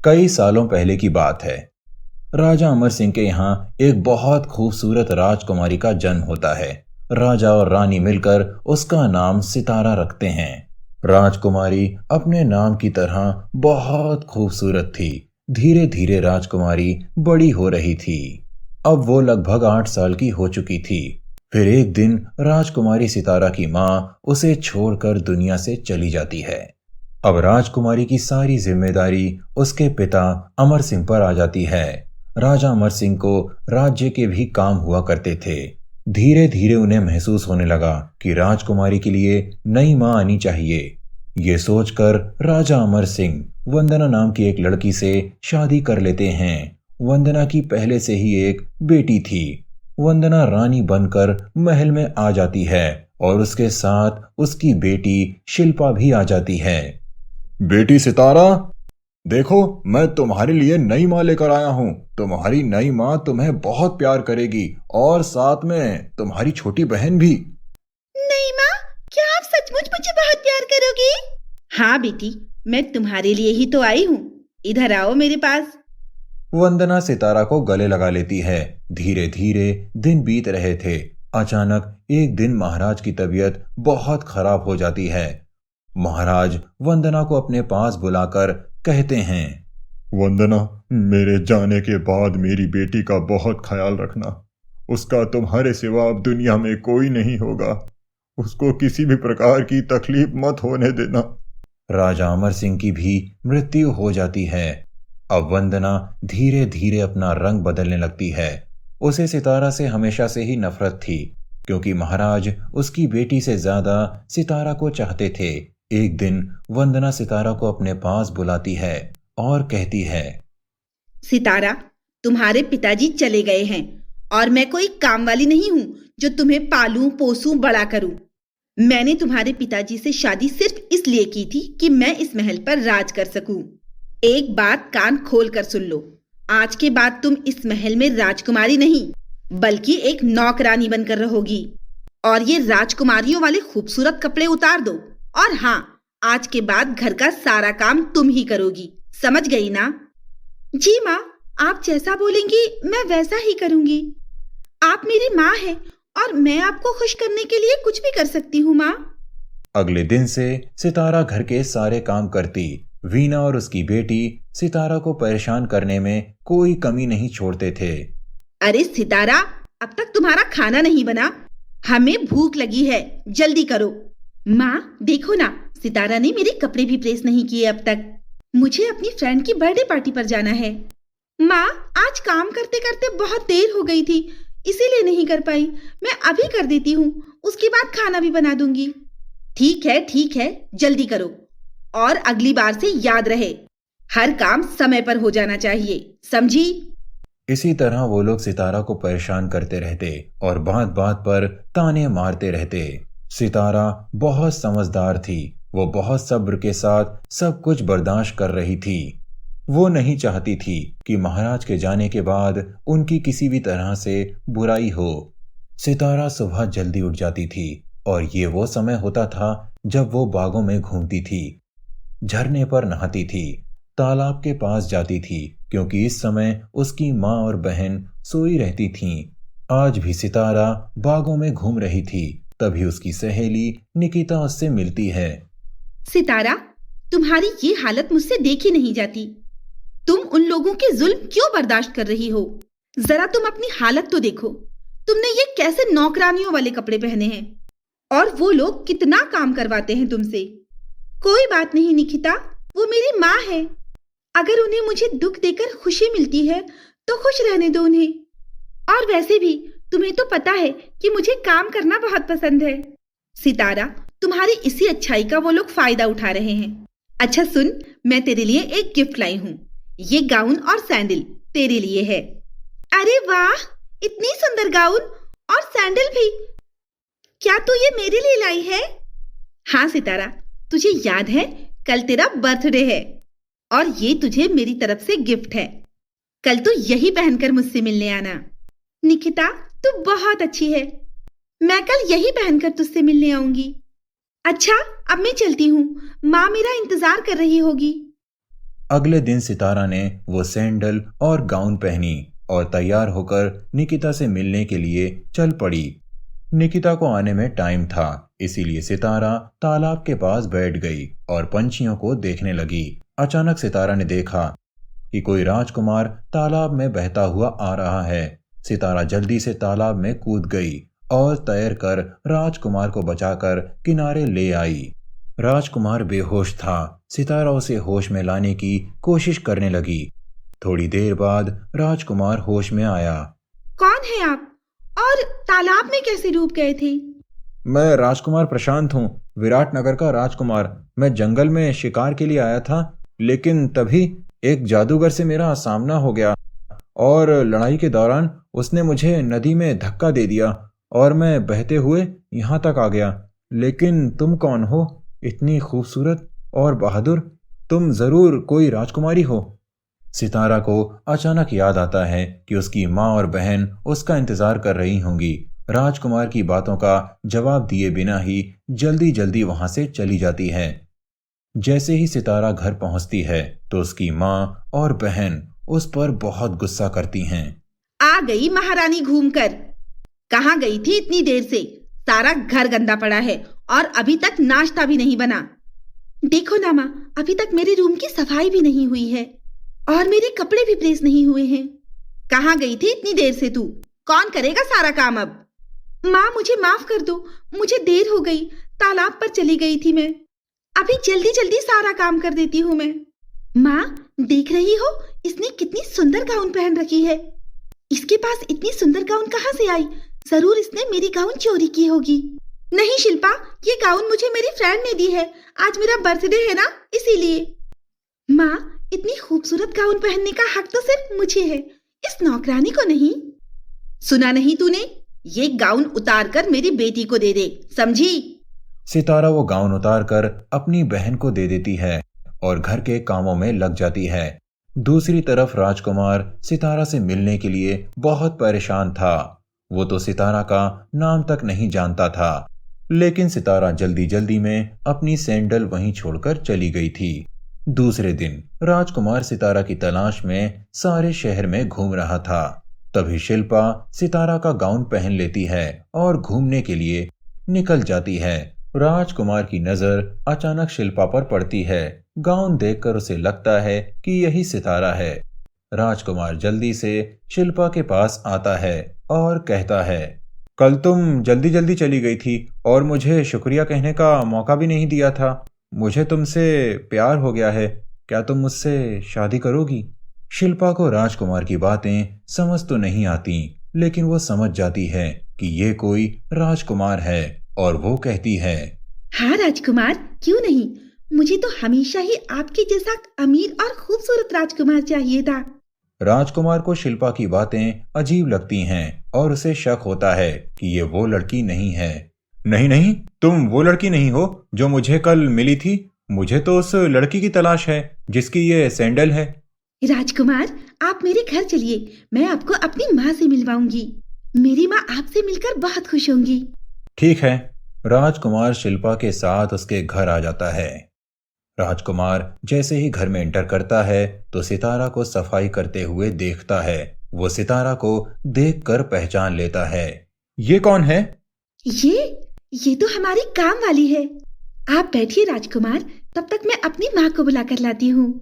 कई सालों पहले की बात है। राजा अमर सिंह के यहाँ एक बहुत खूबसूरत राजकुमारी का जन्म होता है। राजा और रानी मिलकर उसका नाम सितारा रखते हैं। राजकुमारी अपने नाम की तरह बहुत खूबसूरत थी। धीरे धीरे राजकुमारी बड़ी हो रही थी। अब वो लगभग 8 साल की हो चुकी थी। फिर एक दिन राजकुमारी सितारा की माँ उसे छोड़कर दुनिया से चली जाती है। अब राजकुमारी की सारी जिम्मेदारी उसके पिता अमर सिंह पर आ जाती है। राजा अमर सिंह को राज्य के भी काम हुआ करते थे। धीरे धीरे उन्हें महसूस होने लगा कि राजकुमारी के लिए नई मां आनी चाहिए। ये सोचकर राजा अमर सिंह वंदना नाम की एक लड़की से शादी कर लेते हैं। वंदना की पहले से ही एक बेटी थी। वंदना रानी बनकर महल में आ जाती है और उसके साथ उसकी बेटी शिल्पा भी आ जाती है। बेटी सितारा, देखो मैं तुम्हारे लिए नई माँ लेकर आया हूँ। तुम्हारी नई माँ तुम्हें बहुत प्यार करेगी और साथ में तुम्हारी छोटी बहन भी। नहीं माँ, क्या आप सचमुच मुझे बहुत प्यार करोगी? हाँ बेटी, मैं तुम्हारे लिए ही तो आई हूँ। इधर आओ मेरे पास। वंदना सितारा को गले लगा लेती है। धीरे धीरे दिन बीत रहे थे। अचानक एक दिन महाराज की तबीयत बहुत खराब हो जाती है। महाराज वंदना को अपने पास बुलाकर कहते हैं, वंदना, मेरे जाने के बाद मेरी बेटी का बहुत ख्याल रखना। उसका तुम्हारे सिवा अब दुनिया में कोई नहीं होगा। उसको किसी भी प्रकार की तकलीफ मत होने देना। राजा अमर सिंह की भी मृत्यु हो जाती है। अब वंदना धीरे धीरे अपना रंग बदलने लगती है। उसे सितारा से हमेशा से ही नफरत थी, क्योंकि महाराज उसकी बेटी से ज्यादा सितारा को चाहते थे। एक दिन वंदना सितारा को अपने पास बुलाती है और कहती है, सितारा, तुम्हारे पिताजी चले गए हैं और मैं कोई काम वाली नहीं हूँ जो तुम्हें पालूं पोसूं बड़ा करूं। मैंने तुम्हारे पिताजी से शादी सिर्फ इसलिए की थी कि मैं इस महल पर राज कर सकूं। एक बात कान खोल कर सुन लो, आज के बाद तुम इस महल में राजकुमारी नहीं बल्कि एक नौकरानी बनकर रहोगी। और ये राजकुमारियों वाले खूबसूरत कपड़े उतार दो। और हाँ, आज के बाद घर का सारा काम तुम ही करोगी, समझ गई ना? जी माँ, आप जैसा बोलेंगी मैं वैसा ही करूंगी। आप मेरी माँ हैं और मैं आपको खुश करने के लिए कुछ भी कर सकती हूँ माँ। अगले दिन से सितारा घर के सारे काम करती। वीना और उसकी बेटी सितारा को परेशान करने में कोई कमी नहीं छोड़ते थे। अरे सितारा, अब तक तुम्हारा खाना नहीं बना। हमें भूख लगी है, जल्दी करो। माँ देखो ना, सितारा ने मेरे कपड़े भी प्रेस नहीं किए अब तक। मुझे अपनी फ्रेंड की बर्थडे पार्टी पर जाना है। माँ, आज काम करते करते बहुत देर हो गई थी, इसीलिए नहीं कर पाई। मैं अभी कर देती हूँ, उसके बाद खाना भी बना दूंगी। ठीक है, जल्दी करो। और अगली बार से याद रहे, हर काम समय पर हो जाना चाहिए, समझी? इसी तरह वो लोग सितारा को परेशान करते रहते और बात बात पर ताने मारते रहते। सितारा बहुत समझदार थी। वो बहुत सब्र के साथ सब कुछ बर्दाश्त कर रही थी। वो नहीं चाहती थी कि महाराज के जाने के बाद उनकी किसी भी तरह से बुराई हो। सितारा सुबह जल्दी उठ जाती थी और ये वो समय होता था जब वो बागों में घूमती थी, झरने पर नहाती थी, तालाब के पास जाती थी, क्योंकि इस समय उसकी माँ और बहन सोई रहती थीं। आज भी सितारा बागों में घूम रही थी, तभी उसकी सहेली निकिता उससे मिलती है। सितारा, तुम्हारी ये हालत मुझसे देखी नहीं जाती। तुम उन लोगों के जुल्म क्यों बर्दाश्त कर रही हो? जरा तुम अपनी हालत तो देखो। तुमने ये कैसे नौकरानियों वाले कपड़े पहने हैं और वो लोग कितना काम करवाते हैं तुमसे। कोई बात नहीं निकिता, वो मेरी माँ है। अगर उन्हें मुझे दुख देकर खुशी मिलती है तो खुश रहने दो उन्हें। और वैसे भी तुम्हें तो पता है कि मुझे काम करना बहुत पसंद है। सितारा, तुम्हारी इसी अच्छाई का वो लोग फायदा उठा रहे हैं। अच्छा सुन, मैं तेरे लिए एक गिफ्ट लाई हूँ। ये गाउन और सैंडल तेरे लिए है। अरे वाह, इतनी सुंदर गाउन और सैंडल भी। क्या तू ये मेरे लिए लाई है? हाँ सितारा, तुझे याद है कल तेरा बर्थडे है और ये तुझे मेरी तरफ से गिफ्ट है। कल तू यही पहनकर मुझसे मिलने आना। निकिता, तू बहुत अच्छी है। मैं कल यही पहनकर तुझसे मिलने आऊंगी। अच्छा, अब मैं चलती हूँ, माँ मेरा इंतजार कर रही होगी। अगले दिन सितारा ने वो सैंडल और गाउन पहनी और तैयार होकर निकिता से मिलने के लिए चल पड़ी। निकिता को आने में टाइम था, इसीलिए सितारा तालाब के पास बैठ गई और पंछियों को देखने लगी। अचानक सितारा ने देखा कि कोई राजकुमार तालाब में बहता हुआ आ रहा है। सितारा जल्दी से तालाब में कूद गई और तैरकर राजकुमार को बचाकर किनारे ले आई। राजकुमार बेहोश था। सितारा उसे होश में लाने की कोशिश करने लगी। थोड़ी देर बाद राजकुमार होश में आया। कौन है आप और तालाब में कैसे डूब गए थे? मैं राजकुमार प्रशांत हूँ, विराटनगर का राजकुमार। मैं जंगल में शिकार के लिए आया था, लेकिन तभी एक जादूगर से मेरा सामना हो गया और लड़ाई के दौरान उसने मुझे नदी में धक्का दे दिया और मैं बहते हुए यहाँ तक आ गया। लेकिन तुम कौन हो, इतनी खूबसूरत और बहादुर? तुम जरूर कोई राजकुमारी हो। सितारा को अचानक याद आता है कि उसकी माँ और बहन उसका इंतजार कर रही होंगी। राजकुमार की बातों का जवाब दिए बिना ही जल्दी जल्दी वहां से चली जाती है। जैसे ही सितारा घर पहुंचती है तो उसकी माँ और बहन उस पर बहुत गुस्सा करती हैं। आ गई महारानी घूमकर। कहाँ गई थी इतनी देर से? सारा घर गंदा पड़ा है और अभी तक नाश्ता भी नहीं बना। देखो ना माँ, अभी तक मेरे रूम की सफाई भी नहीं हुई है और मेरे कपड़े भी प्रेस नहीं हुए हैं। कहाँ गई थी इतनी देर से तू? कौन करेगा सारा काम अब? माँ मुझे माफ कर दो, मुझे देर हो गई। तालाब पर चली गई थी मैं। अभी जल्दी जल्दी सारा काम कर देती हूँ मैं। माँ देख रही हो, इसने कितनी सुंदर गाउन पहन रखी है। इसके पास इतनी सुंदर गाउन कहाँ से आई? जरूर इसने मेरी गाउन चोरी की होगी। नहीं शिल्पा, ये गाउन मुझे मेरी फ्रेंड ने दी है। आज मेरा बर्थडे है ना, इसीलिए। माँ इतनी खूबसूरत गाउन पहनने का हक तो सिर्फ मुझे है, इस नौकरानी को नहीं। सुना नहीं तूने? ये गाउन उतार कर मेरी बेटी को दे दे, समझी? सितारा वो गाउन उतार कर अपनी बहन को दे देती है और घर के कामों में लग जाती है। दूसरी तरफ राजकुमार सितारा से मिलने के लिए बहुत परेशान था। वो तो सितारा का नाम तक नहीं जानता था, लेकिन सितारा जल्दी जल्दी में अपनी सैंडल वहीं छोड़कर चली गई थी। दूसरे दिन राजकुमार सितारा की तलाश में सारे शहर में घूम रहा था। तभी शिल्पा सितारा का गाउन पहन लेती है और घूमने के लिए निकल जाती है। राजकुमार की नजर अचानक शिल्पा पर पड़ती है। गाउन देखकर उसे लगता है कि यही सितारा है। राजकुमार जल्दी से शिल्पा के पास आता है और कहता है, कल तुम जल्दी जल्दी चली गई थी और मुझे शुक्रिया कहने का मौका भी नहीं दिया था। मुझे तुमसे प्यार हो गया है, क्या तुम मुझसे शादी करोगी? शिल्पा को राजकुमार की बातें समझ तो नहीं आती, लेकिन वो समझ जाती है कि ये कोई राजकुमार है और वो कहती है, हाँ राजकुमार, क्यों नहीं। मुझे तो हमेशा ही आपके जैसा अमीर और खूबसूरत राजकुमार चाहिए था। राजकुमार को शिल्पा की बातें अजीब लगती हैं और उसे शक होता है कि ये वो लड़की नहीं है। नहीं नहीं, तुम वो लड़की नहीं हो जो मुझे कल मिली थी। मुझे तो उस लड़की की तलाश है जिसकी ये सैंडल है। राजकुमार, आप मेरे घर चलिए, मैं आपको अपनी माँ से मिलवाऊंगी। मेरी माँ आपसे मिलकर बहुत खुश होंगी। ठीक है। राजकुमार शिल्पा के साथ उसके घर आ जाता है। राजकुमार जैसे ही घर में एंटर करता है तो सितारा को सफाई करते हुए देखता है। वो सितारा को देखकर पहचान लेता है। ये कौन है? ये तो हमारी काम वाली है। आप बैठिए राजकुमार, तब तक मैं अपनी माँ को बुला कर लाती हूँ।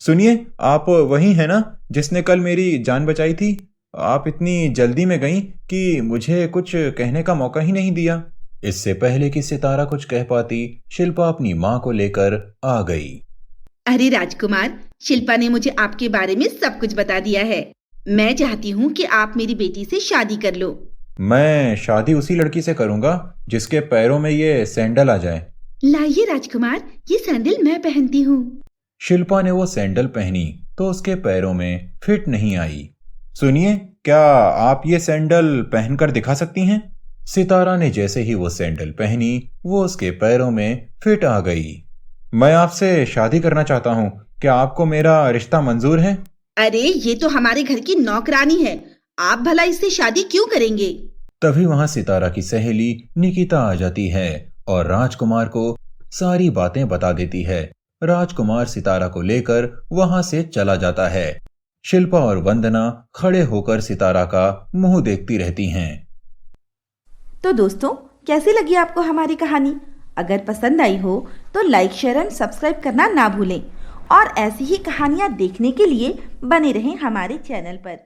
सुनिए, आप वही है ना जिसने कल मेरी जान बचाई थी? आप इतनी जल्दी में गईं कि मुझे कुछ कहने का मौका ही नहीं दिया। इससे पहले कि सितारा कुछ कह पाती, शिल्पा अपनी माँ को लेकर आ गई। अरे राजकुमार, शिल्पा ने मुझे आपके बारे में सब कुछ बता दिया है। मैं चाहती हूँ कि आप मेरी बेटी से शादी कर लो। मैं शादी उसी लड़की से करूंगा जिसके पैरों में ये सैंडल आ जाए। लाइए राजकुमार, ये सैंडल मैं पहनती हूँ। शिल्पा ने वो सैंडल पहनी तो उसके पैरों में फिट नहीं आई। सुनिए, क्या आप ये सैंडल पहनकर दिखा सकती हैं? सितारा ने जैसे ही वो सैंडल पहनी, वो उसके पैरों में फिट आ गई। मैं आपसे शादी करना चाहता हूँ, क्या आपको मेरा रिश्ता मंजूर है? अरे ये तो हमारे घर की नौकरानी है, आप भला इससे शादी क्यों करेंगे? तभी वहां सितारा की सहेली निकिता आ जाती है और राजकुमार को सारी बातें बता देती है। राजकुमार सितारा को लेकर वहां से चला जाता है। शिल्पा और वंदना खड़े होकर सितारा का मुंह देखती रहती हैं। तो दोस्तों, कैसी लगी आपको हमारी कहानी? अगर पसंद आई हो तो लाइक, शेयर एंड सब्सक्राइब करना ना भूलें और ऐसी ही कहानियाँ देखने के लिए बने रहें हमारे चैनल पर।